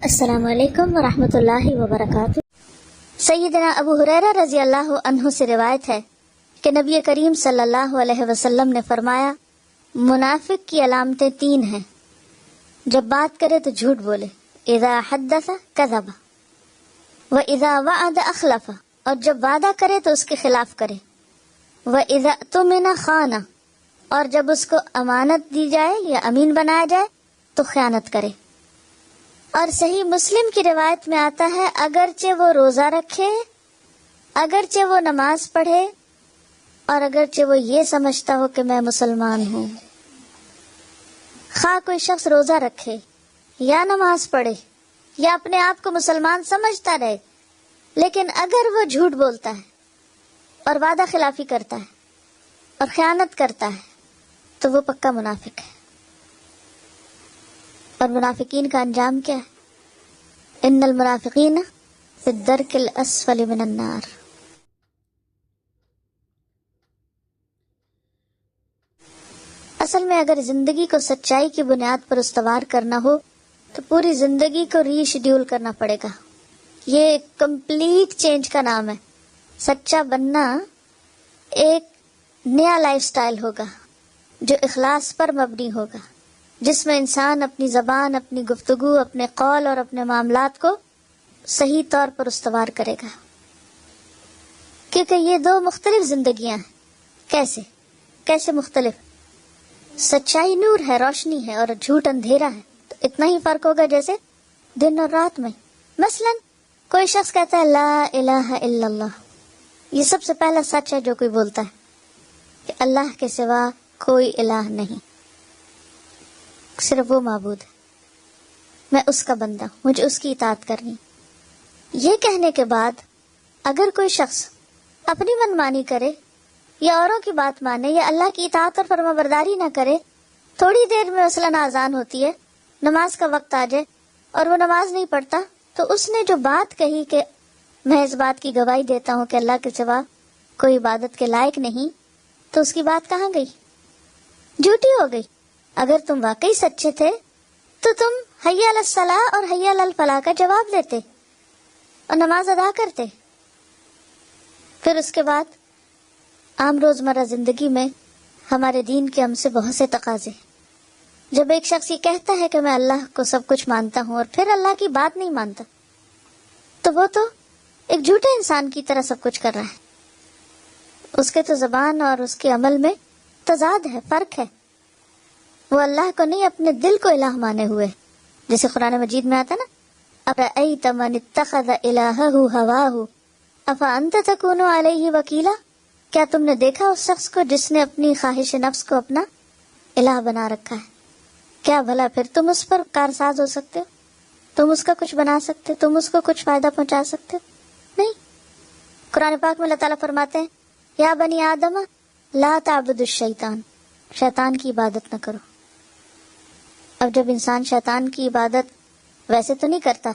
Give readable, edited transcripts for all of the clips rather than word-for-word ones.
السلام علیکم ورحمۃ اللہ وبرکاتہ۔ سیدنا ابو ہریرہ رضی اللہ عنہ سے روایت ہے کہ نبی کریم صلی اللہ علیہ وسلم نے فرمایا، منافق کی علامتیں 3 ہیں۔ جب بات کرے تو جھوٹ بولے، اذا حدث کذب، واذا وعد اخلف، اور جب وعدہ کرے تو اس کے خلاف کرے، واذا اؤتمن خان، اور جب اس کو امانت دی جائے یا امین بنایا جائے تو خیانت کرے۔ اور صحیح مسلم کی روایت میں آتا ہے، اگرچہ وہ روزہ رکھے، اگرچہ وہ نماز پڑھے، اور اگرچہ وہ یہ سمجھتا ہو کہ میں مسلمان ہوں۔ خواہ کوئی شخص روزہ رکھے یا نماز پڑھے یا اپنے آپ کو مسلمان سمجھتا رہے، لیکن اگر وہ جھوٹ بولتا ہے اور وعدہ خلافی کرتا ہے اور خیانت کرتا ہے تو وہ پکا منافق ہے۔ اور منافقین کا انجام کیا ہے؟ ان المنافقین فی الدرک الاسفل من النار۔ اصل میں اگر زندگی کو سچائی کی بنیاد پر استوار کرنا ہو تو پوری زندگی کو ری شیڈیول کرنا پڑے گا۔ یہ کمپلیٹ چینج کا نام ہے۔ سچا بننا ایک نیا لائف سٹائل ہوگا جو اخلاص پر مبنی ہوگا، جس میں انسان اپنی زبان، اپنی گفتگو، اپنے قول اور اپنے معاملات کو صحیح طور پر استوار کرے گا، کیونکہ یہ 2 مختلف زندگیاں ہیں۔ کیسے مختلف؟ سچائی نور ہے، روشنی ہے، اور جھوٹ اندھیرا ہے۔ تو اتنا ہی فرق ہوگا جیسے دن اور رات میں۔ مثلا کوئی شخص کہتا ہے لا الہ الا اللہ، یہ سب سے پہلا سچ ہے جو کوئی بولتا ہے کہ اللہ کے سوا کوئی الہ نہیں، صرف وہ معبود ہے، میں اس کا بندہ ہوں، مجھے اس کی اطاعت کرنی۔ یہ کہنے کے بعد اگر کوئی شخص اپنی منمانی کرے یا اوروں کی بات مانے یا اللہ کی اطاعت اور فرما برداری نہ کرے، تھوڑی دیر میں مثلاً اذان ہوتی ہے، نماز کا وقت آ جائے اور وہ نماز نہیں پڑھتا، تو اس نے جو بات کہی کہ میں اس بات کی گواہی دیتا ہوں کہ اللہ کے سوا کوئی عبادت کے لائق نہیں، تو اس کی بات کہاں گئی؟ جھوٹی ہو گئی۔ اگر تم واقعی سچے تھے تو تم حی علی الصلاۃ اور حی علی الفلاح کا جواب دیتے اور نماز ادا کرتے۔ پھر اس کے بعد عام روزمرہ زندگی میں ہمارے دین کے ہم سے بہت سے تقاضے۔ جب ایک شخص یہ کہتا ہے کہ میں اللہ کو سب کچھ مانتا ہوں اور پھر اللہ کی بات نہیں مانتا، تو وہ تو ایک جھوٹے انسان کی طرح سب کچھ کر رہا ہے۔ اس کے تو زبان اور اس کے عمل میں تضاد ہے، فرق ہے۔ وہ اللہ کو نہیں، اپنے دل کو الہ مانے ہوئے، جیسے قرآن مجید میں آتا نا، اَرَأَيْتَ مَنِ اتَّخَذَ إِلَٰهَهُ هَوَاهُ أَفَأَنْتَ تَكُونُ عَلَيْهِ وَكِيلًا، کیا تم نے دیکھا اس شخص کو جس نے اپنی خواہش نفس کو اپنا الہ بنا رکھا ہے؟ کیا بھلا پھر تم اس پر کارساز ہو سکتے ہو؟ تم اس کا کچھ بنا سکتے؟ تم اس کو کچھ فائدہ پہنچا سکتے ہو؟ نہیں۔ قرآن پاک میں اللہ تعالیٰ فرماتے ہیں، یا بنی آدم لا تعبدوا الشیطان، شیطان کی عبادت نہ کرو۔ اب جب انسان شیطان کی عبادت ویسے تو نہیں کرتا،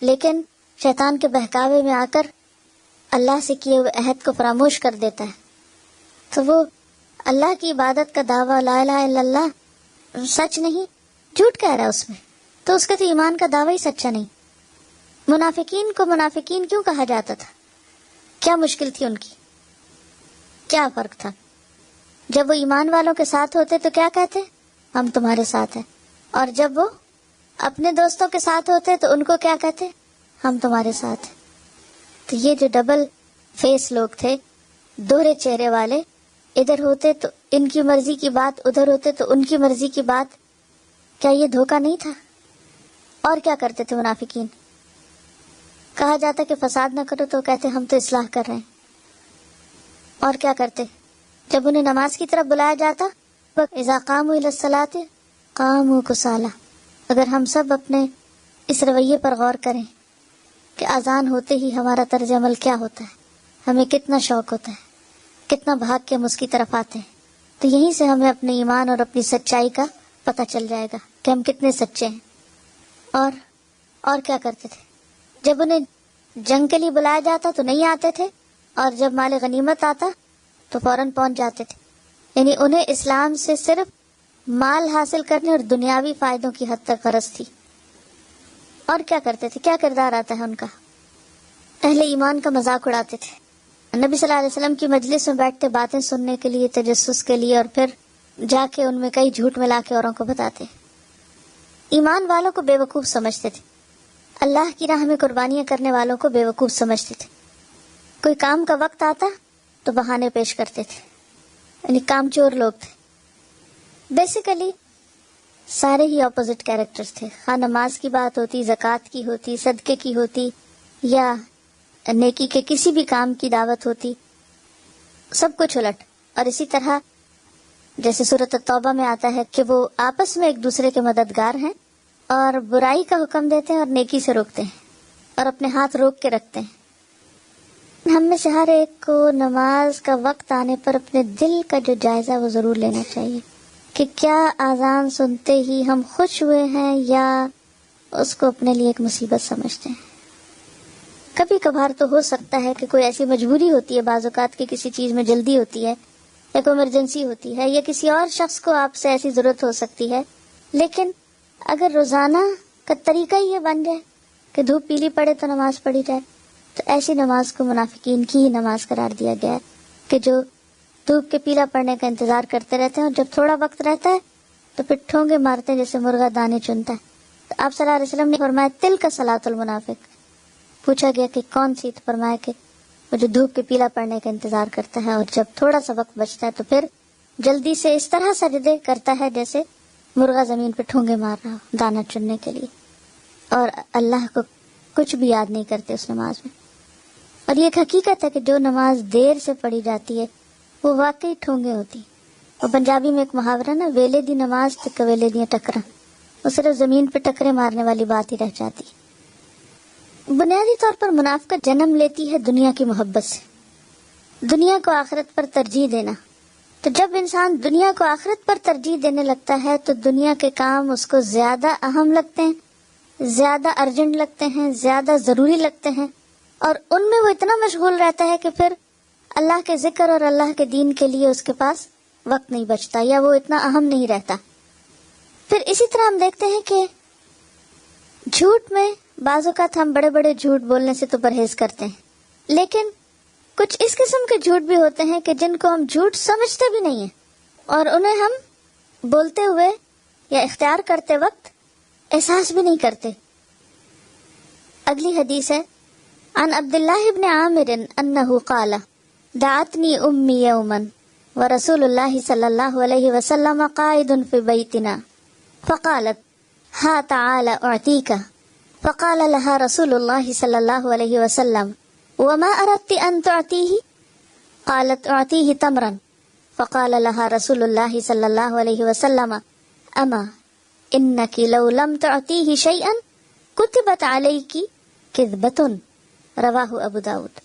لیکن شیطان کے بہکاوے میں آ کر اللہ سے کیے ہوئے عہد کو فراموش کر دیتا ہے، تو وہ اللہ کی عبادت کا دعویٰ لا الہ الا اللہ سچ نہیں، جھوٹ کہہ رہا ہے اس میں، تو اس کا تو ایمان کا دعویٰ ہی سچا نہیں۔ منافقین کو منافقین کیوں کہا جاتا تھا؟ کیا مشکل تھی ان کی؟ کیا فرق تھا؟ جب وہ ایمان والوں کے ساتھ ہوتے تو کیا کہتے؟ ہم تمہارے ساتھ ہیں، اور جب وہ اپنے دوستوں کے ساتھ ہوتے تو ان کو کیا کہتے؟ ہم تمہارے ساتھ ہیں۔ تو یہ جو ڈبل فیس لوگ تھے، دوہرے چہرے والے، ادھر ہوتے تو ان کی مرضی کی بات، ادھر ہوتے تو ان کی مرضی کی بات، کیا یہ دھوکہ نہیں تھا؟ اور کیا کرتے تھے منافقین؟ کہا جاتا کہ فساد نہ کرو تو کہتے ہم تو اصلاح کر رہے ہیں۔ اور کیا کرتے؟ جب انہیں نماز کی طرف بلایا جاتا، اذا قاموا الی الصلاۃ قاموا کسالی۔ اگر ہم سب اپنے اس رویے پر غور کریں کہ اذان ہوتے ہی ہمارا طرز عمل کیا ہوتا ہے، ہمیں کتنا شوق ہوتا ہے، کتنا بھاگ کے ہم اس کی طرف آتے ہیں، تو یہیں سے ہمیں اپنے ایمان اور اپنی سچائی کا پتہ چل جائے گا کہ ہم کتنے سچے ہیں۔ اور کیا کرتے تھے؟ جب انہیں جنگ کے لیے بلایا جاتا تو نہیں آتے تھے، اور جب مال غنیمت آتا تو فوراً پہنچ جاتے تھے۔ یعنی انہیں اسلام سے صرف مال حاصل کرنے اور دنیاوی فائدوں کی حد تک غرض تھی. اور کیا کرتے تھے؟ کیا کردار آتا ہے ان کا؟ اہل ایمان کا مذاق اڑاتے تھے. نبی صلی اللہ علیہ وسلم کی مجلس میں بیٹھتے باتیں سننے کے لیے، تجسس کے لیے، اور پھر جا کے ان میں کئی جھوٹ ملا کے اوروں کو بتاتے. ایمان والوں کو بے وقوف سمجھتے تھے، اللہ کی راہ میں قربانیاں کرنے والوں کو بے وقوف سمجھتے تھے. کوئی کام کا وقت آتا تو بہانے پیش کرتے تھے، یعنی کام چور لوگ تھے. بیسیکلی سارے ہی اپوزٹ کیریکٹرز تھے. خواہ نماز کی بات ہوتی، زکوٰۃ کی ہوتی، صدقے کی ہوتی، یا نیکی کے کسی بھی کام کی دعوت ہوتی، سب کچھ الٹ. اور اسی طرح جیسے سورۃ التوبہ میں آتا ہے کہ وہ آپس میں ایک دوسرے کے مددگار ہیں، اور برائی کا حکم دیتے ہیں اور نیکی سے روکتے ہیں، اور اپنے ہاتھ روک کے رکھتے ہیں. ہم میں سے ہر ایک کو نماز کا وقت آنے پر اپنے دل کا جو جائزہ وہ ضرور لینا چاہیے کہ کیا آذان سنتے ہی ہم خوش ہوئے ہیں یا اس کو اپنے لیے ایک مصیبت سمجھتے ہیں. کبھی کبھار تو ہو سکتا ہے کہ کوئی ایسی مجبوری ہوتی ہے، بعض اوقات کی کسی چیز میں جلدی ہوتی ہے، یا کوئی ایمرجنسی ہوتی ہے، یا کسی اور شخص کو آپ سے ایسی ضرورت ہو سکتی ہے. لیکن اگر روزانہ کا طریقہ ہی یہ بن جائے کہ دھوپ پیلی پڑے تو نماز پڑھی جائے، تو ایسی نماز کو منافقین کی ہی نماز قرار دیا گیا ہے کہ جو دھوپ کے پیلا پڑنے کا انتظار کرتے رہتے ہیں، اور جب تھوڑا وقت رہتا ہے تو پھر ٹھونگے مارتے ہیں جیسے مرغا دانے چنتا ہے. تو آپ صلی اللہ علیہ وسلم نے فرمایا تل کا صلاۃ المنافق. پوچھا گیا کہ کون سی؟ تو فرمایا کہ وہ جو دھوپ کے پیلا پڑنے کا انتظار کرتا ہے اور جب تھوڑا سا وقت بچتا ہے تو پھر جلدی سے اس طرح سجدے کرتا ہے جیسے مرغا زمین پہ ٹھونگے مار رہا ہو دانا چننے کے لیے، اور اللہ کو کچھ بھی یاد نہیں کرتے اس نماز میں. اور یہ ایک حقیقت ہے کہ جو نماز دیر سے پڑھی جاتی ہے وہ واقعی ٹھونگے ہوتی. اور پنجابی میں ایک محاورہ نا، ویلے دی نماز تے کویلے دیاں ٹکراں، وہ صرف زمین پہ ٹکرے مارنے والی بات ہی رہ جاتی. بنیادی طور پر منافقت جنم لیتی ہے دنیا کی محبت سے، دنیا کو آخرت پر ترجیح دینا. تو جب انسان دنیا کو آخرت پر ترجیح دینے لگتا ہے تو دنیا کے کام اس کو زیادہ اہم لگتے ہیں، زیادہ ارجنٹ لگتے ہیں، زیادہ ضروری لگتے ہیں، اور ان میں وہ اتنا مشغول رہتا ہے کہ پھر اللہ کے ذکر اور اللہ کے دین کے لیے اس کے پاس وقت نہیں بچتا، یا وہ اتنا اہم نہیں رہتا. پھر اسی طرح ہم دیکھتے ہیں کہ جھوٹ میں بعض اوقات ہم بڑے بڑے جھوٹ بولنے سے تو پرہیز کرتے ہیں، لیکن کچھ اس قسم کے جھوٹ بھی ہوتے ہیں کہ جن کو ہم جھوٹ سمجھتے بھی نہیں ہیں، اور انہیں ہم بولتے ہوئے یا اختیار کرتے وقت احساس بھی نہیں کرتے. اگلی حدیث ہے عن عبداللہ ابن عامر انہ قال دعتنی امی یوما ورسول اللہ صلی اللہ علیہ وسلم قائد فی بیتنا فقالت ہا تعال اعطیک فقال لها رسول اللہ صلی اللہ علیہ وسلم وما اردت ان تعطیہ قالت اعطیہ تمرا فقال لها رسول اللہ صلی اللہ علیہ وسلم اما انک لو لم تعطیہ شیئا کتبت علیک کذبۃ. رواہ ابو داود.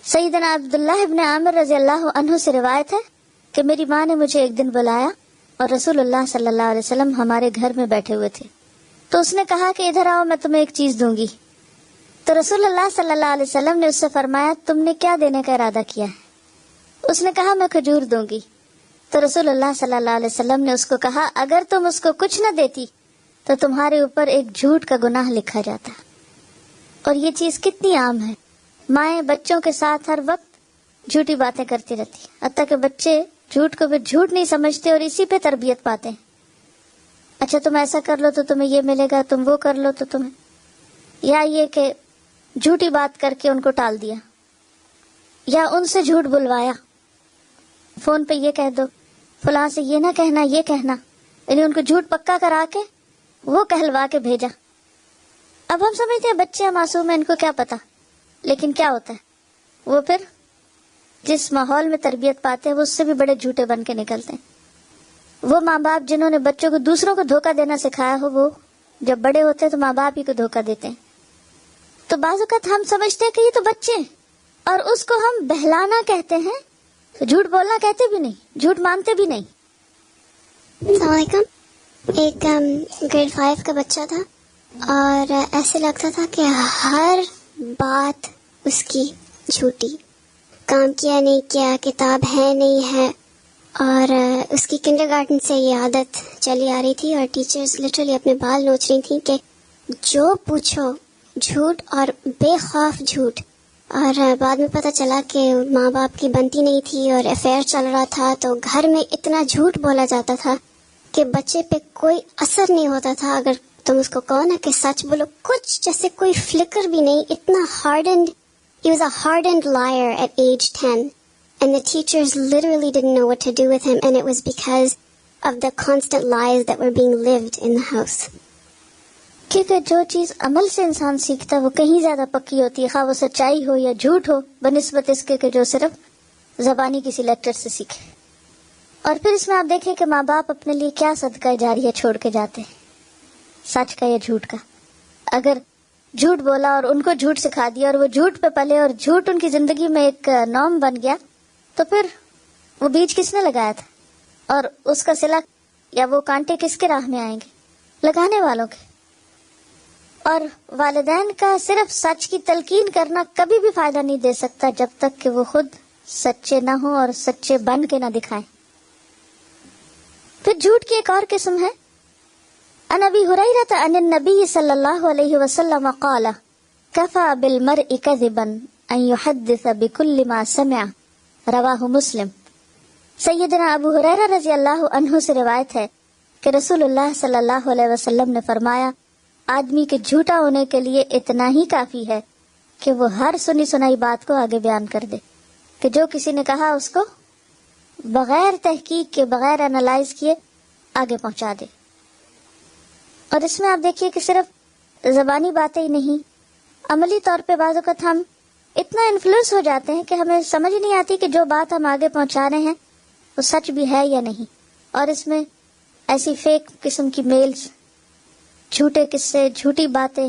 سیدنا عبداللہ ابن عامر رضی اللہ عنہ سے روایت ہے کہ میری ماں نے مجھے ایک دن بلایا اور رسول اللہ صلی اللہ علیہ وسلم ہمارے گھر میں بیٹھے ہوئے تھے. تو اس نے کہا کہ ادھر آؤ، میں تمہیں ایک چیز دوں گی. تو رسول اللہ صلی اللہ علیہ وسلم نے اس سے فرمایا تم نے کیا دینے کا ارادہ کیا ہے؟ اس نے کہا میں کھجور دوں گی. تو رسول اللہ صلی اللہ علیہ وسلم نے اس کو کہا اگر تم اس کو کچھ نہ دیتی تو تمہارے اوپر ایک جھوٹ کا گناہ لکھا جاتا. اور یہ چیز کتنی عام ہے، مائیں بچوں کے ساتھ ہر وقت جھوٹی باتیں کرتی رہتی، حتیٰ کہ بچے جھوٹ کو بھی جھوٹ نہیں سمجھتے اور اسی پہ تربیت پاتے ہیں. اچھا تم ایسا کر لو تو تمہیں یہ ملے گا، تم وہ کر لو تو تمہیں، یا یہ کہ جھوٹی بات کر کے ان کو ٹال دیا، یا ان سے جھوٹ بلوایا، فون پہ یہ کہہ دو، فلاں سے یہ نہ کہنا، یہ کہنا، یعنی ان کو جھوٹ پکا کرا کے وہ کہلوا کے بھیجا. اب ہم سمجھتے ہیں بچے معصوم ہیں، ان کو کیا پتا، لیکن کیا ہوتا ہے وہ پھر جس ماحول میں تربیت پاتے ہیں وہ اس سے بھی بڑے جھوٹے بن کے نکلتے ہیں. وہ ماں باپ جنہوں نے بچوں کو دوسروں کو دھوکہ دینا سکھایا ہو، وہ جب بڑے ہوتے ہیں تو ماں باپ ہی کو دھوکہ دیتے ہیں. تو بعض اوقات ہم سمجھتے ہیں کہ یہ تو بچے ہیں اور اس کو ہم بہلانا کہتے ہیں، جھوٹ بولنا کہتے بھی نہیں، جھوٹ مانتے بھی نہیں. السلام علیکم. ایک گریڈ 5 کا بچہ تھا اور ایسے لگتا تھا کہ ہر بات اس کی جھوٹی، کام کیا نہیں کیا، کتاب ہے نہیں ہے، اور اس کی کنڈرگارٹن سے یہ عادت چلی آ رہی تھی، اور ٹیچرز لٹرلی اپنے بال نوچ رہی تھیں کہ جو پوچھو جھوٹ اور بے خوف جھوٹ. اور بعد میں پتہ چلا کہ ماں باپ کی بنتی نہیں تھی اور افیئر چل رہا تھا، تو گھر میں اتنا جھوٹ بولا جاتا تھا کہ بچے پہ کوئی اثر نہیں ہوتا تھا اگر تم اس کو کہو نا کہ سچ بولو. کچھ جیسے کوئی فلکر بھی نہیں. اتنا hardened. He was a hardened liar at age 10. And the teachers literally didn't know what to do with him, and it was because of the constant lies that were being lived in the house. کیونکہ جو چیز عمل سے انسان سیکھتا ہے وہ کہیں زیادہ پکی ہوتی ہے، خواہ وہ سچائی ہو یا جھوٹ ہو، بنسبت اس کے کہ جو صرف زبانی کسی لیکچر سے سیکھے. اور پھر اس میں آپ دیکھیں کہ ماں باپ اپنے لیے کیا صدقہ جاریہ چھوڑ کے جاتے ہیں، سچ کا یا جھوٹ کا. اگر جھوٹ بولا اور ان کو جھوٹ سکھا دیا اور وہ جھوٹ پہ پلے اور جھوٹ ان کی زندگی میں ایک نام بن گیا، تو پھر وہ بیج کس نے لگایا تھا اور اس کا صلہ یا وہ کانٹے کس کے راہ میں آئیں گے؟ لگانے والوں کے. اور والدین کا صرف سچ کی تلقین کرنا کبھی بھی فائدہ نہیں دے سکتا جب تک کہ وہ خود سچے نہ ہوں اور سچے بن کے نہ دکھائیں. پھر جھوٹ کی ایک اور قسم ہے. عن ابی ہریرہ عن النبی صلی اللہ علیہ وسلم قال کفى بالمرء كذبا ان يحدث بكل ما سمع، رواہ مسلم. سیدنا ابو ہریرہ رضی اللہ عنہ سے روایت ہے کہ رسول اللہ صلی اللہ علیہ وسلم نے فرمایا، آدمی کے جھوٹا ہونے کے لیے اتنا ہی کافی ہے کہ وہ ہر سنی سنائی بات کو آگے بیان کر دے، کہ جو کسی نے کہا اس کو بغیر تحقیق کے، بغیر انالائز کیے آگے پہنچا دے. اور اس میں آپ دیکھیے کہ صرف زبانی باتیں ہی نہیں، عملی طور پہ بعض اوقات ہم اتنا انفلوئنس ہو جاتے ہیں کہ ہمیں سمجھ نہیں آتی کہ جو بات ہم آگے پہنچا رہے ہیں وہ سچ بھی ہے یا نہیں. اور اس میں ایسی فیک قسم کی میلز، جھوٹے قصے، جھوٹی باتیں،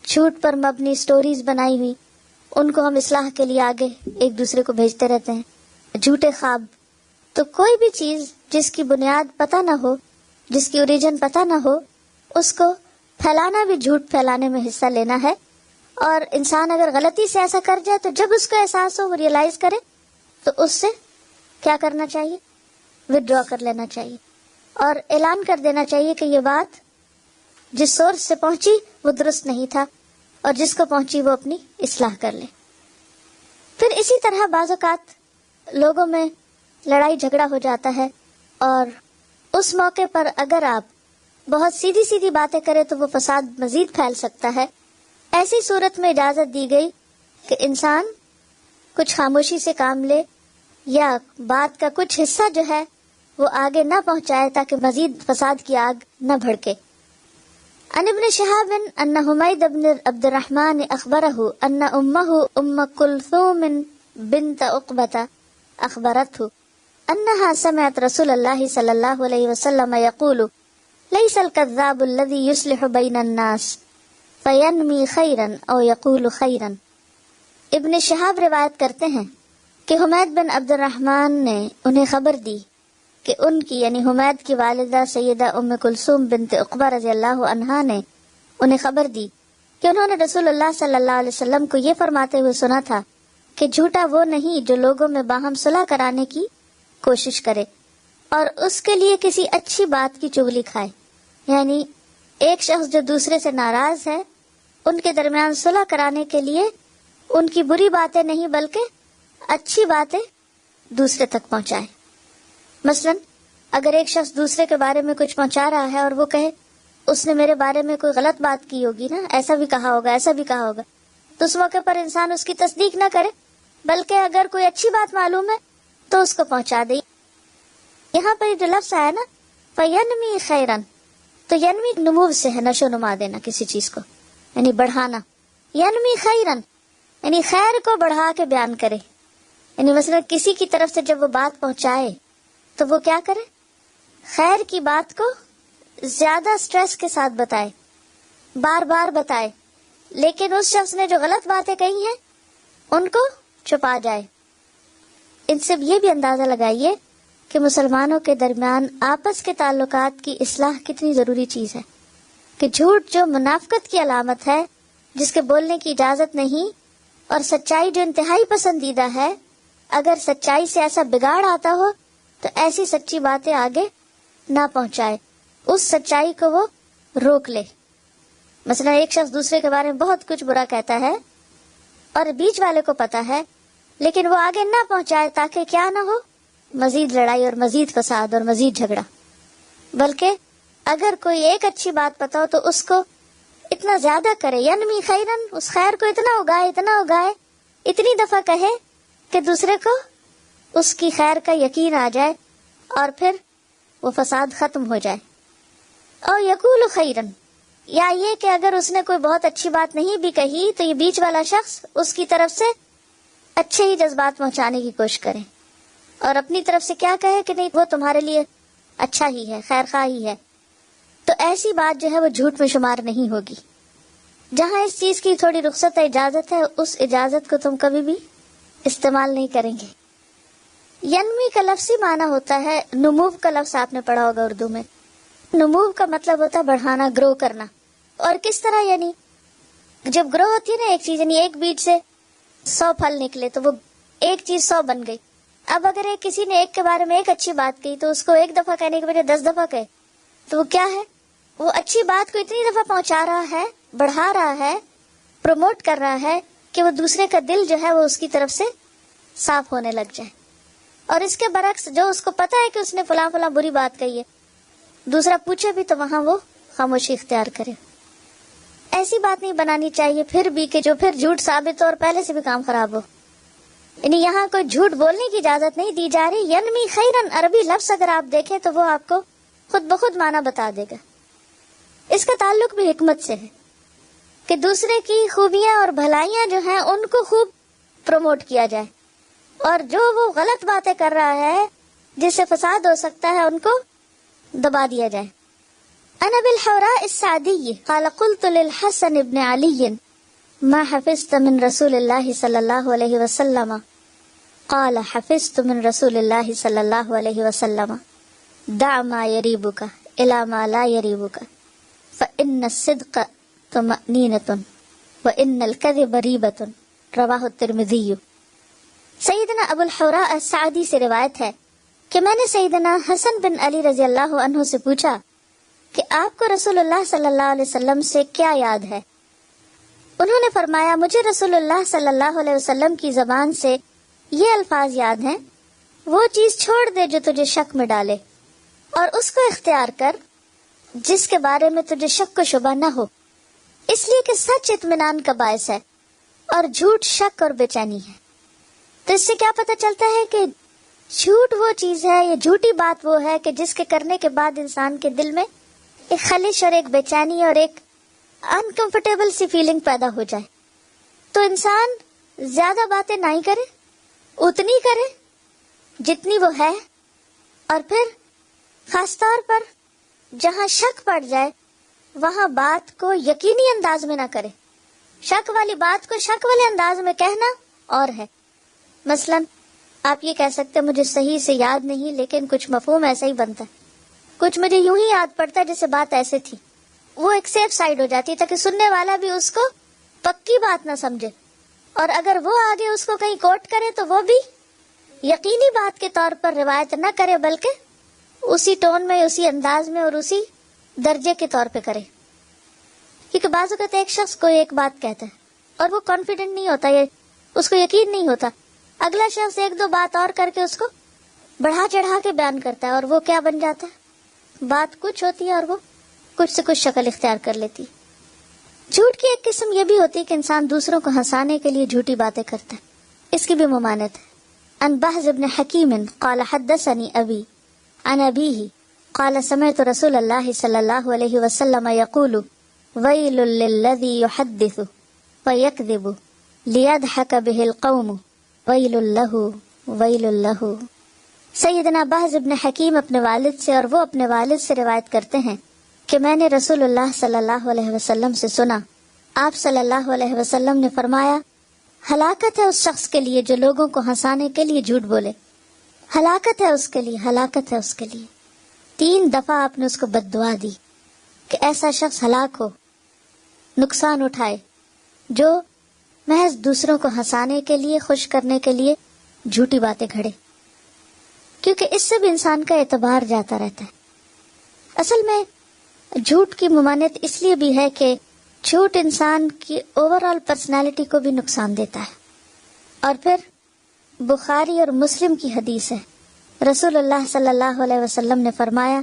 جھوٹ پر مبنی سٹوریز بنائی ہوئی، ان کو ہم اصلاح کے لیے آگے ایک دوسرے کو بھیجتے رہتے ہیں. جھوٹے خواب. تو کوئی بھی چیز جس کی بنیاد پتہ نہ ہو، جس کی اوریجن پتہ نہ ہو، اس کو پھیلانا بھی جھوٹ پھیلانے میں حصہ لینا ہے. اور انسان اگر غلطی سے ایسا کر جائے تو جب اس کو احساس ہو، وہ ریئلائز کرے، تو اس سے کیا کرنا چاہیے؟ وڈرا کر لینا چاہیے اور اعلان کر دینا چاہیے کہ یہ بات جس سورس سے پہنچی وہ درست نہیں تھا، اور جس کو پہنچی وہ اپنی اصلاح کر لے. پھر اسی طرح بعض اوقات لوگوں میں لڑائی جھگڑا ہو جاتا ہے، اور اس موقع پر اگر آپ بہت سیدھی سیدھی باتیں کریں تو وہ فساد مزید پھیل سکتا ہے. ایسی صورت میں اجازت دی گئی کہ انسان کچھ خاموشی سے کام لے یا بات کا کچھ حصہ جو ہے وہ آگے نہ پہنچائے تاکہ مزید فساد کی آگ نہ بھڑکے. عن ابن شہاب ان حمید بن عبد الرحمن اخبرہ ان امہ ام کلثوم بنت عقبہ اخبرته انها سمعت رسول اللہ صلی اللہ علیہ وسلم یقول ليس الكذاب الذي يصلح بين الناس فينمي خيرا او يقول خيرا. ابن شہاب روایت کرتے ہیں کہ حمید بن عبد الرحمن نے انہیں خبر دی کہ ان کی یعنی حمید کی والدہ سیدہ ام کلثوم بنت عقبہ رضی اللہ عنہا نے انہیں خبر دی کہ انہوں نے رسول اللہ صلی اللہ علیہ وسلم کو یہ فرماتے ہوئے سنا تھا کہ جھوٹا وہ نہیں جو لوگوں میں باہم صلح کرانے کی کوشش کرے اور اس کے لیے کسی اچھی بات کی چغلی کھائے. یعنی ایک شخص جو دوسرے سے ناراض ہے، ان کے درمیان صلح کرانے کے لیے ان کی بری باتیں نہیں بلکہ اچھی باتیں دوسرے تک پہنچائے. مثلا اگر ایک شخص دوسرے کے بارے میں کچھ پہنچا رہا ہے اور وہ کہے اس نے میرے بارے میں کوئی غلط بات کی ہوگی نا، ایسا بھی کہا ہوگا، ایسا بھی کہا ہوگا، تو اس موقع پر انسان اس کی تصدیق نہ کرے بلکہ اگر کوئی اچھی بات معلوم ہے تو اس کو پہنچا دے. یہاں پر جو لفظ آیا نا فینمی خیرن، تو ینمی نمو سے ہے، نشو نما دینا کسی چیز کو، یعنی بڑھانا. ینمی خیرن یعنی خیر کو بڑھا کے بیان کرے. یعنی مثلا کسی کی طرف سے جب وہ بات پہنچائے تو وہ کیا کرے؟ خیر کی بات کو زیادہ سٹریس کے ساتھ بتائے، بار بار بتائے، لیکن اس شخص نے جو غلط باتیں کہی ہیں ان کو چھپا جائے. ان سے یہ بھی اندازہ لگائیے کہ مسلمانوں کے درمیان آپس کے تعلقات کی اصلاح کتنی ضروری چیز ہے. کہ جھوٹ جو منافقت کی علامت ہے، جس کے بولنے کی اجازت نہیں، اور سچائی جو انتہائی پسندیدہ ہے، اگر سچائی سے ایسا بگاڑ آتا ہو تو ایسی سچی باتیں آگے نہ پہنچائے، اس سچائی کو وہ روک لے۔ مثلا ایک شخص دوسرے کے بارے میں بہت کچھ برا کہتا ہے اور بیچ والے کو پتا ہے، لیکن وہ آگے نہ پہنچائے تاکہ کیا نہ ہو مزید لڑائی اور مزید فساد اور مزید جھگڑا، بلکہ اگر کوئی ایک اچھی بات پتا ہو تو اس کو اتنا زیادہ کرے، ینمی خیرن، اس خیر کو اتنا اگائے، اتنی دفعہ کہے کہ دوسرے کو اس کی خیر کا یقین آ جائے اور پھر وہ فساد ختم ہو جائے۔ اور یقول خیرن، یا یہ کہ اگر اس نے کوئی بہت اچھی بات نہیں بھی کہی تو یہ بیچ والا شخص اس کی طرف سے اچھے ہی جذبات پہنچانے کی کوشش کرے اور اپنی طرف سے کیا کہے کہ نہیں وہ تمہارے لیے اچھا ہی ہے، خیر خواہ ہی ہے، تو ایسی بات جو ہے وہ جھوٹ میں شمار نہیں ہوگی۔ جہاں اس چیز کی تھوڑی رخصت ہے، اجازت ہے، اس اجازت کو تم کبھی بھی استعمال نہیں کریں گے۔ ینمی کا لفظی معنی ہوتا ہے، نمو کا لفظ آپ نے پڑھا ہوگا اردو میں۔ نمو کا مطلب ہوتا ہے بڑھانا، گرو کرنا۔ اور کس طرح؟ یعنی جب گرو ہوتی ہے نا ایک چیز، یعنی ایک بیج سے 100 پھل نکلے تو وہ ایک چیز 100 بن گئی۔ اب اگر کسی نے ایک کے بارے میں ایک اچھی بات کہی تو اس کو ایک دفعہ کہنے کے بجائے 10 دفعہ کہے تو وہ کیا ہے؟ وہ اچھی بات کو اتنی دفعہ پہنچا رہا ہے، بڑھا رہا ہے، پروموٹ کر رہا ہے کہ وہ دوسرے کا دل جو ہے وہ اس کی طرف سے صاف ہونے لگ جائے۔ اور اس کے برعکس جو اس کو پتا ہے کہ اس نے فلاں فلاں بری بات کہی ہے، دوسرا پوچھے بھی تو وہاں وہ خاموشی اختیار کرے۔ ایسی بات نہیں بنانی چاہیے پھر بھی کہ جو پھر جھوٹ ثابت ہو اور پہلے سے بھی کام خراب ہو۔ یعنی یہاں کوئی جھوٹ بولنے کی اجازت نہیں دی جا رہی۔ ینمی خیرن عربی لفظ اگر آپ دیکھیں تو وہ آپ کو خود بخود معنی بتا دے گا۔ اس کا تعلق بھی حکمت سے ہے کہ دوسرے کی خوبیاں اور بھلائیاں جو ہیں ان کو خوب پروموٹ کیا جائے، اور جو وہ غلط باتیں کر رہا ہے جس سے فساد ہو سکتا ہے ان کو دبا دیا جائے۔ انا بالحوراء السعدی قال قلت للحسن ابن علی ما حفظت من رسول اللہ صلی اللہ علیہ وسلم قال حفظت من رسول اللہ صلی اللہ علیہ وسلم دع ما یریبک الی ما لا یریبک فإن الصدق طمأنینۃ وإن الکذب ریبۃ، رواہ الترمذی۔ سیدنا ابو الحوراء السعدی سے روایت ہے کہ میں نے سیدنا حسن بن علی رضی اللہ عنہ سے پوچھا کہ آپ کو رسول اللہ صلی اللہ علیہ وسلم سے کیا یاد ہے؟ انہوں نے فرمایا مجھے رسول اللہ صلی اللہ علیہ وسلم کی زبان سے یہ الفاظ یاد ہیں، وہ چیز چھوڑ دے جو تجھے شک میں ڈالے اور اس کو اختیار کر جس کے بارے میں تجھے شک و شبہ نہ ہو، اس لیے کہ سچ اطمینان کا باعث ہے اور جھوٹ شک اور بے چینی ہے۔ تو اس سے کیا پتہ چلتا ہے کہ جھوٹ وہ چیز ہے، یہ جھوٹی بات وہ ہے کہ جس کے کرنے کے بعد انسان کے دل میں ایک خلش اور ایک بے چینی اور ایک انکمفرٹیبل سی فیلنگ پیدا ہو جائے۔ تو انسان زیادہ باتیں نہیں کرے، اتنی کرے جتنی وہ ہے، اور پھر خاص طور پر جہاں شک پڑ جائے وہاں بات کو یقینی انداز میں نہ کرے۔ شک والی بات کو شک والے انداز میں کہنا اور ہے۔ مثلا آپ یہ کہہ سکتے مجھے صحیح سے یاد نہیں لیکن کچھ مفہوم ایسا ہی بنتا ہے، کچھ مجھے یوں ہی یاد پڑتا ہے جیسے بات ایسے تھی۔ وہ ایک سیف سائیڈ ہو جاتی ہے تاکہ سننے والا بھی اس کو پکی بات نہ سمجھے، اور اگر وہ آگے اس کو کہیں کوٹ کرے تو وہ بھی یقینی بات کے طور پر روایت نہ کرے بلکہ اسی ٹون میں، اسی انداز میں اور اسی درجے کے طور پہ کرے۔ کیونکہ بعض اوقات ایک شخص کوئی ایک بات کہتا ہے اور وہ کانفیڈنٹ نہیں ہوتا، یہ اس کو یقین نہیں ہوتا، اگلا شخص ایک دو بات اور کر کے اس کو بڑھا چڑھا کے بیان کرتا ہے، اور وہ کیا بن جاتا ہے؟ بات کچھ ہوتی ہے اور وہ کچھ سے کچھ شکل اختیار کر لیتی۔ جھوٹ کی ایک قسم یہ بھی ہوتی ہے کہ انسان دوسروں کو ہنسانے کے لیے جھوٹی باتیں کرتا ہے، اس کی بھی ممانعت ہے۔ عن بهز بن حکیم قال حدثني ابی عن ابیہ قال سمعت رسول اللہ صلی اللہ علیہ وسلم یقول ویل للذی یحدث فیکذب لیضحک به القوم ویل له ویل له۔ سیدنا بهز بن حکیم اپنے والد سے اور وہ اپنے والد سے روایت کرتے ہیں کہ میں نے رسول اللہ صلی اللہ علیہ وسلم سے سنا، آپ صلی اللہ علیہ وسلم نے فرمایا ہلاکت ہے اس شخص کے لیے جو لوگوں کو ہنسانے کے لیے جھوٹ بولے، ہلاکت ہے اس کے لیے، ہلاکت ہے اس کے لیے۔ 3 دفعہ آپ نے اس کو بد دعا دی کہ ایسا شخص ہلاک ہو، نقصان اٹھائے جو محض دوسروں کو ہنسانے کے لیے، خوش کرنے کے لیے جھوٹی باتیں گھڑے۔ کیونکہ اس سے بھی انسان کا اعتبار جاتا رہتا ہے۔ اصل میں جھوٹ کی ممانعت اس لیے بھی ہے کہ جھوٹ انسان کی اوور آل پرسنالٹی کو بھی نقصان دیتا ہے۔ اور پھر بخاری اور مسلم کی حدیث ہے، رسول اللہ صلی اللہ علیہ وسلم نے فرمایا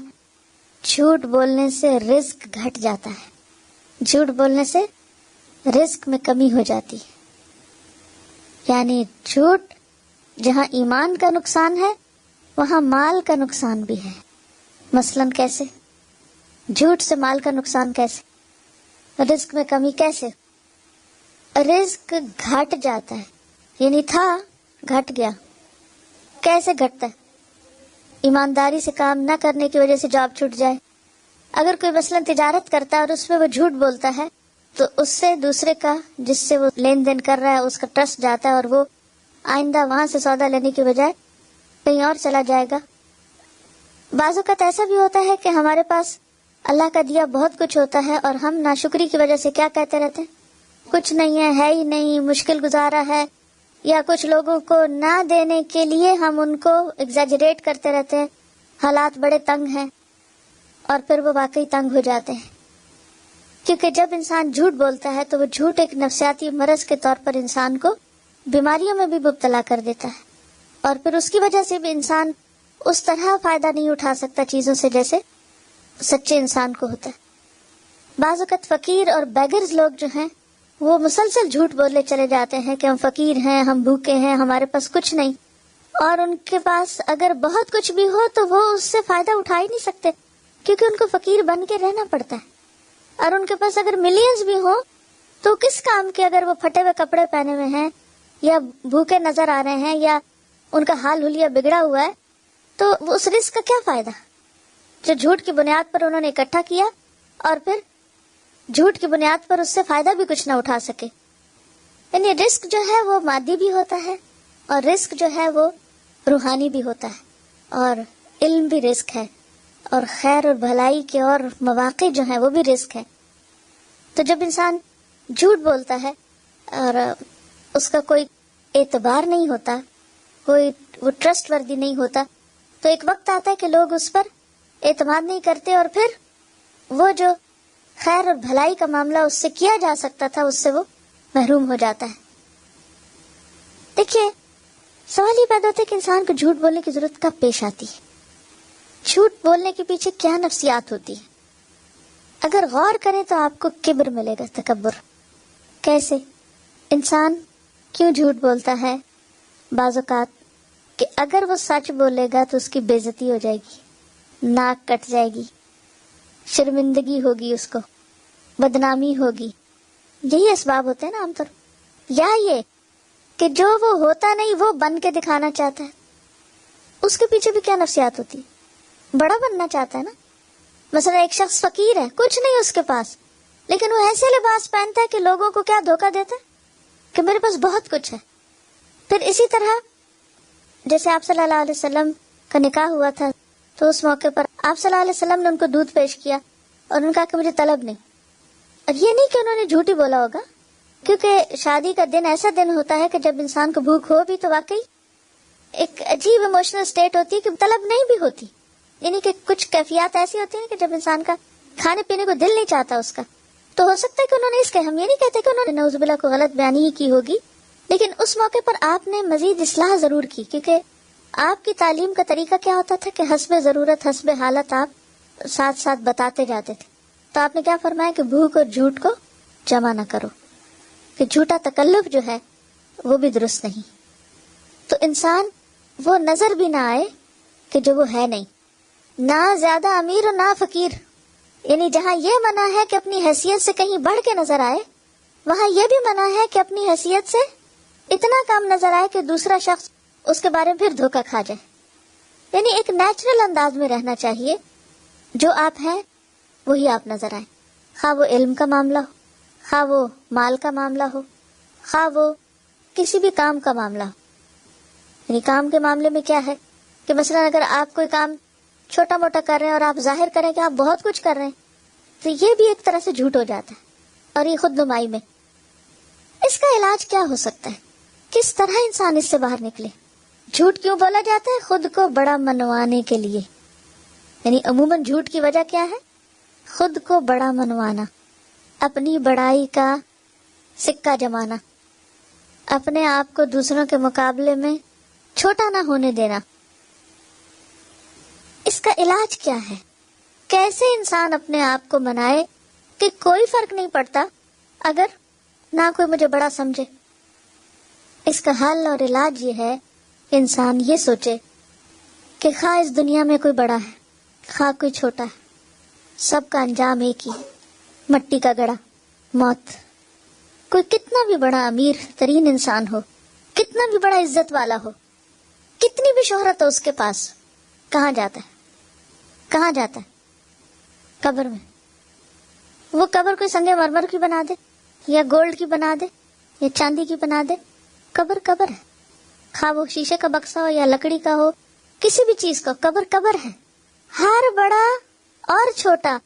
جھوٹ بولنے سے رزق گھٹ جاتا ہے، جھوٹ بولنے سے رزق میں کمی ہو جاتی ہے۔ یعنی جھوٹ جہاں ایمان کا نقصان ہے وہاں مال کا نقصان بھی ہے۔ مثلاً کیسے؟ جھوٹ سے مال کا نقصان کیسے؟ رزق میں کمی کیسے؟ رزق گھٹ جاتا ہے، یعنی تھا گھٹ گیا۔ کیسے گھٹتا ہے؟ ایمانداری سے کام نہ کرنے کی وجہ سے جاب چھوٹ جائے۔ اگر کوئی مثلاً تجارت کرتا ہے اور اس میں وہ جھوٹ بولتا ہے تو اس سے دوسرے کا جس سے وہ لین دین کر رہا ہے اس کا ٹرسٹ جاتا ہے اور وہ آئندہ وہاں سے سودا لینے کی بجائے کہیں اور چلا جائے گا۔ بعض اوقات ایسا بھی ہوتا ہے کہ ہمارے پاس اللہ کا دیا بہت کچھ ہوتا ہے اور ہم ناشکری کی وجہ سے کیا کہتے رہتے ہیں؟ کچھ نہیں ہے ہی نہیں، مشکل گزارا ہے، یا کچھ لوگوں کو نہ دینے کے لیے ہم ان کو ایگزیجریٹ کرتے رہتے ہیں، حالات بڑے تنگ ہیں، اور پھر وہ واقعی تنگ ہو جاتے ہیں۔ کیونکہ جب انسان جھوٹ بولتا ہے تو وہ جھوٹ ایک نفسیاتی مرض کے طور پر انسان کو بیماریوں میں بھی مبتلا کر دیتا ہے، اور پھر اس کی وجہ سے بھی انسان اس طرح فائدہ نہیں اٹھا سکتا چیزوں سے جیسے سچے انسان کو ہوتا ہے۔ بعض اوقات فقیر اور بیگرز لوگ جو ہیں وہ مسلسل جھوٹ بولے چلے جاتے ہیں کہ ہم فقیر ہیں، ہم بھوکے ہیں، ہمارے پاس کچھ نہیں، اور ان کے پاس اگر بہت کچھ بھی ہو تو وہ اس سے فائدہ اٹھا ہی نہیں سکتے کیونکہ ان کو فقیر بن کے رہنا پڑتا ہے۔ اور ان کے پاس اگر ملینز بھی ہوں تو کس کام کے اگر وہ پھٹے ہوئے کپڑے پہنے ہوئے ہیں یا بھوکے نظر آ رہے ہیں یا ان کا حال حلیہ بگڑا ہوا ہے، تو اس رزق کا کیا فائدہ جو جھوٹ کی بنیاد پر انہوں نے اکٹھا کیا اور پھر جھوٹ کی بنیاد پر اس سے فائدہ بھی کچھ نہ اٹھا سکے۔ یعنی رزق جو ہے وہ مادی بھی ہوتا ہے اور رزق جو ہے وہ روحانی بھی ہوتا ہے، اور علم بھی رزق ہے، اور خیر اور بھلائی کے اور مواقع جو ہیں وہ بھی رزق ہے۔ تو جب انسان جھوٹ بولتا ہے اور اس کا کوئی اعتبار نہیں ہوتا، کوئی وہ ٹرسٹ وردی نہیں ہوتا، تو ایک وقت آتا ہے کہ لوگ اس پر اعتماد نہیں کرتے اور پھر وہ جو خیر اور بھلائی کا معاملہ اس سے کیا جا سکتا تھا اس سے وہ محروم ہو جاتا ہے۔ دیکھیے، سوال یہ پیدا ہوتا ہے کہ انسان کو جھوٹ بولنے کی ضرورت کب پیش آتی ہے؟ جھوٹ بولنے کے پیچھے کیا نفسیات ہوتی ہے؟ اگر غور کریں تو آپ کو کبر ملے گا، تکبر۔ کیسے؟ انسان کیوں جھوٹ بولتا ہے بعض اوقات؟ کہ اگر وہ سچ بولے گا تو اس کی بے عزتی ہو جائے گی، ناک کٹ جائے گی، شرمندگی ہوگی، اس کو بدنامی ہوگی۔ یہی اسباب ہوتے ہیں نا عام طور، یا یہ کہ جو وہ ہوتا نہیں وہ بن کے دکھانا چاہتا ہے۔ اس کے پیچھے بھی کیا نفسیات ہوتی ہے؟ بڑا بننا چاہتا ہے نا۔ مثلا ایک شخص فقیر ہے، کچھ نہیں اس کے پاس، لیکن وہ ایسے لباس پہنتا ہے کہ لوگوں کو کیا دھوکہ دیتا ہے کہ میرے پاس بہت کچھ ہے۔ پھر اسی طرح جیسے آپ صلی اللہ علیہ وسلم کا نکاح ہوا تھا تو اس موقع پر آپ صلی اللہ علیہ وسلم نے ان کو دودھ پیش کیا اور انہوں نے کہا کہ مجھے طلب نہیں۔ اور یہ نہیں کہ انہوں نے جھوٹ ہی بولا ہوگا، کیونکہ شادی کا دن ایسا دن ہوتا ہے کہ جب انسان کو بھوک ہو بھی تو واقعی ایک عجیب ایموشنل سٹیٹ ہوتی ہے کہ طلب نہیں بھی ہوتی، یعنی کہ کچھ کیفیات ایسی ہوتی ہیں کہ جب انسان کا کھانے پینے کو دل نہیں چاہتا اس کا، تو ہو سکتا ہے کہ انہوں نے اس کے، ہم یہ نہیں کہتے کہ انہوں نے نعوذ باللہ کو غلط بیانی ہی کی ہوگی، لیکن اس موقع پر آپ نے مزید اصلاح ضرور کی، کیونکہ آپ کی تعلیم کا طریقہ کیا ہوتا تھا کہ حسب ضرورت حسب حالت آپ ساتھ ساتھ بتاتے جاتے تھے۔ تو آپ نے کیا فرمایا کہ بھوک اور جھوٹ کو جمع نہ کرو، کہ جھوٹا تکلف جو ہے وہ بھی درست نہیں۔ تو انسان وہ نظر بھی نہ آئے کہ جو وہ ہے نہیں، نہ زیادہ امیر اور نہ فقیر، یعنی جہاں یہ منع ہے کہ اپنی حیثیت سے کہیں بڑھ کے نظر آئے، وہاں یہ بھی منع ہے کہ اپنی حیثیت سے اتنا کم نظر آئے کہ دوسرا شخص اس کے بارے میں پھر دھوکہ کھا جائے۔ یعنی ایک نیچرل انداز میں رہنا چاہیے، جو آپ ہیں وہی آپ نظر آئیں، خواہ وہ علم کا معاملہ ہو، خواہ وہ مال کا معاملہ ہو، خواہ وہ کسی بھی کام کا معاملہ ہو۔ یعنی کام کے معاملے میں کیا ہے کہ مثلا اگر آپ کوئی کام چھوٹا موٹا کر رہے ہیں اور آپ ظاہر کریں کہ آپ بہت کچھ کر رہے ہیں تو یہ بھی ایک طرح سے جھوٹ ہو جاتا ہے، اور یہ خود نمائی میں۔ اس کا علاج کیا ہو سکتا ہے؟ کس طرح انسان اس سے باہر نکلے؟ جھوٹ کیوں بولا جاتا ہے؟ خود کو بڑا منوانے کے لیے. یعنی عموماً جھوٹ کی وجہ کیا ہے؟ خود کو بڑا منوانا، اپنی بڑائی کا سکہ جمانا، اپنے آپ کو دوسروں کے مقابلے میں چھوٹا نہ ہونے دینا. اس کا علاج کیا ہے؟ کیسے انسان اپنے آپ کو منائے کہ کوئی فرق نہیں پڑتا اگر نہ کوئی مجھے بڑا سمجھے؟ اس کا حل اور علاج یہ ہے کہ انسان یہ سوچے کہ خواہ اس دنیا میں کوئی بڑا ہے خواہ کوئی چھوٹا ہے، سب کا انجام ایک ہی، مٹی کا گڑا، موت. کوئی کتنا بھی بڑا امیر ترین انسان ہو، کتنا بھی بڑا عزت والا ہو، کتنی بھی شہرت ہو اس کے پاس، کہاں جاتا ہے؟ کہاں جاتا ہے؟ قبر میں. وہ قبر کوئی سنگ مرمر کی بنا دے یا گولڈ کی بنا دے یا چاندی کی بنا دے، قبر قبر ہے. خواہ وہ شیشے کا بکسا ہو یا لکڑی کا ہو، کسی بھی چیز کا، قبر قبر ہے. ہر بڑا اور چھوٹا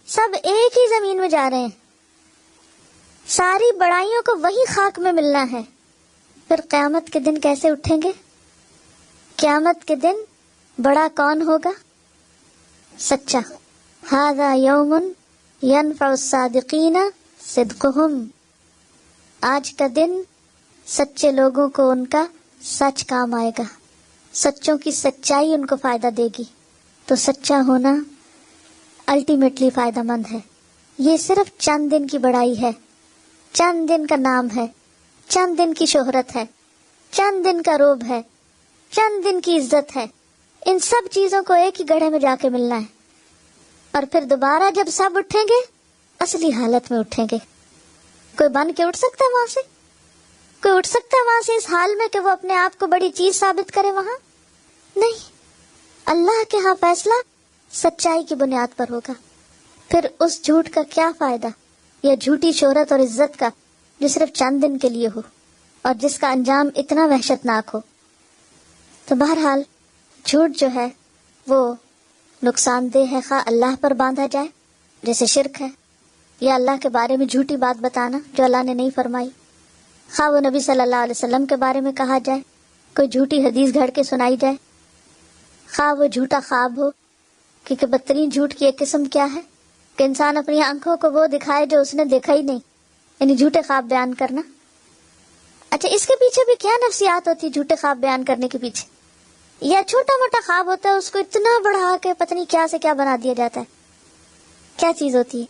سب ایک ہی زمین میں جا رہے ہیں. ساری بڑائیوں کو وہی خاک میں ملنا ہے. پھر قیامت کے دن کیسے اٹھیں گے؟ قیامت کے دن بڑا کون ہوگا؟ سچا. ھذا یوم ینفع الصادقین صدقہم. آج کا دن سچے لوگوں کو ان کا سچ کام آئے گا، سچوں کی سچائی ان کو فائدہ دے گی. تو سچا ہونا الٹیمیٹلی فائدہ مند ہے. یہ صرف چند دن کی بڑائی ہے، چند دن کا نام ہے، چند دن کی شہرت ہے، چند دن کا روب ہے، چند دن کی عزت ہے. ان سب چیزوں کو ایک ہی گڑھے میں جا کے ملنا ہے. اور پھر دوبارہ جب سب اٹھیں گے اصلی حالت میں اٹھیں گے. کوئی بن کے اٹھ سکتا ہے وہاں سے؟ کوئی اٹھ سکتا ہے وہاں سے اس حال میں کہ وہ اپنے آپ کو بڑی چیز ثابت کرے؟ وہاں نہیں. اللہ کے ہاں فیصلہ سچائی کی بنیاد پر ہوگا. پھر اس جھوٹ کا کیا فائدہ، یا جھوٹی شہرت اور عزت کا جو صرف چند دن کے لیے ہو اور جس کا انجام اتنا وحشتناک ہو. تو بہرحال جھوٹ جو ہے وہ نقصان دہ ہے، خواہ اللہ پر باندھا جائے جیسے شرک ہے، یا اللہ کے بارے میں جھوٹی بات بتانا جو اللہ نے نہیں فرمائی، خواہ وہ نبی صلی اللہ علیہ وسلم کے بارے میں کہا جائے، کوئی جھوٹی حدیث گھڑ کے سنائی جائے، خواہ وہ جھوٹا خواب ہو. کیونکہ بدترین جھوٹ کی ایک قسم کیا ہے کہ انسان اپنی آنکھوں کو وہ دکھائے جو اس نے دیکھا ہی نہیں، یعنی جھوٹے خواب بیان کرنا. اچھا، اس کے پیچھے بھی کیا نفسیات ہوتی ہے جھوٹے خواب بیان کرنے کے پیچھے؟ یا چھوٹا موٹا خواب ہوتا ہے اس کو اتنا بڑھا کے پتہ نہیں کیا سے کیا بنا دیا جاتا ہے. کیا چیز ہوتی ہے؟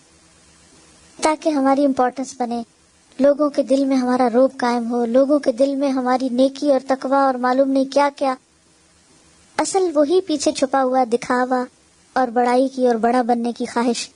تاکہ ہماری امپورٹنس بنے، لوگوں کے دل میں ہمارا روب قائم ہو، لوگوں کے دل میں ہماری نیکی اور تقوی اور معلوم نہیں کیا کیا. اصل وہی پیچھے چھپا ہوا دکھاوا اور بڑائی کی اور بڑا بننے کی خواہش.